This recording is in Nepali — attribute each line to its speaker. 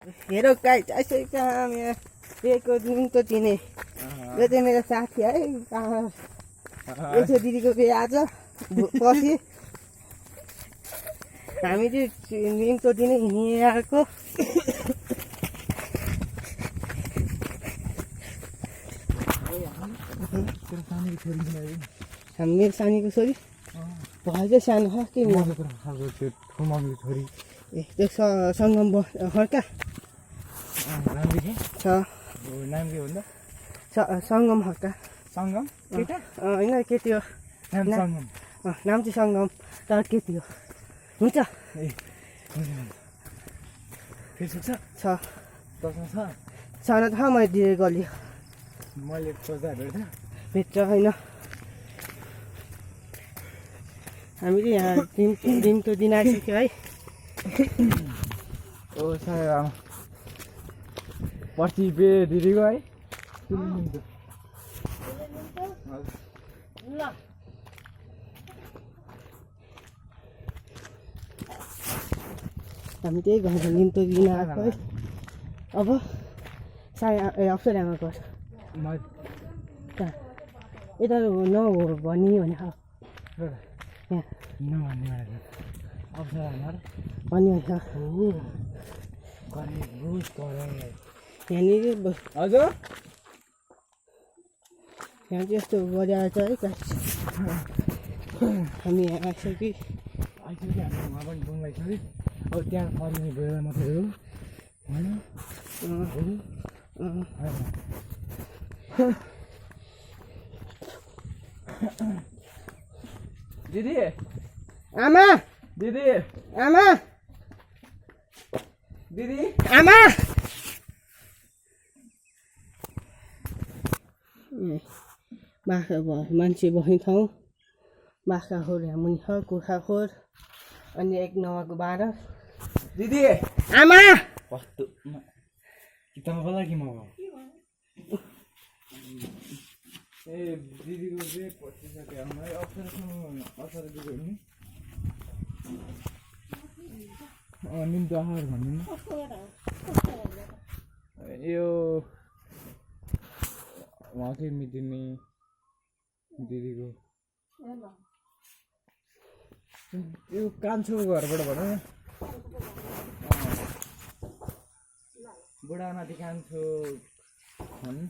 Speaker 1: हेरो गाइस ऐसे काम यहाँ दिएको दिन त दिने यो चाहिँ मेरो साथी है यसो दिदीको बिहे आज पछि हामी चाहिँ निम्तो दिने हिँडेको मेरो सानीको छोरी भए चाहिँ सानो छ के
Speaker 2: छोरी
Speaker 1: ए त्यो सङ्गम खड्का छ
Speaker 2: नाम के भन्दा
Speaker 1: सङ्गम खड्का
Speaker 2: सङ्गम केटा
Speaker 1: होइन केटी हो
Speaker 2: सङ्गम
Speaker 1: नाम चाहिँ सङ्गम तर केटी हो हुन्छ
Speaker 2: ए फेसबुक छ तसँग छ
Speaker 1: सानो त मैले दिएर गल्यो
Speaker 2: मैले खोज्दा
Speaker 1: भेट्छ होइन हामीले यहाँ दिन त दिन आइसक्यो है
Speaker 2: ओ पर्सि पे दिदीको है
Speaker 1: ल हामी त्यही घरमा निम्तो दिन आएको है अब साय अप्सर आमा घर यता नहो भनी भने यहाँ भनी यहाँनिर
Speaker 2: हजुर
Speaker 1: यहाँ चाहिँ यस्तो बजार छ है हामी यहाँ आइसक्यो
Speaker 2: हाम्रो उहाँ पनि डुङ्गाइ छ है अब त्यहाँ फर्ने बेला मात्रै हो होइन दिदी
Speaker 1: आमा
Speaker 2: दिदी
Speaker 1: आमा
Speaker 2: दिदी
Speaker 1: आमा बाख्रा मान्छे बस्ने ठाउँ बाख्रा खोर यहाँ मुनि छ कुखुरा खोर अनि 1-9-12
Speaker 2: दिदी
Speaker 1: आमा
Speaker 2: कस्तो तपाईँको लागि म ए दिदीको चाहिँ पसिसक्यो मलाई अप्सर दिएको नि निम्तो आहार भन्नु यो उहाँकै मिटिने दिदीको यो कान्छोको घरबाट भनौँ न बुढा माथि कान्छो भनौँ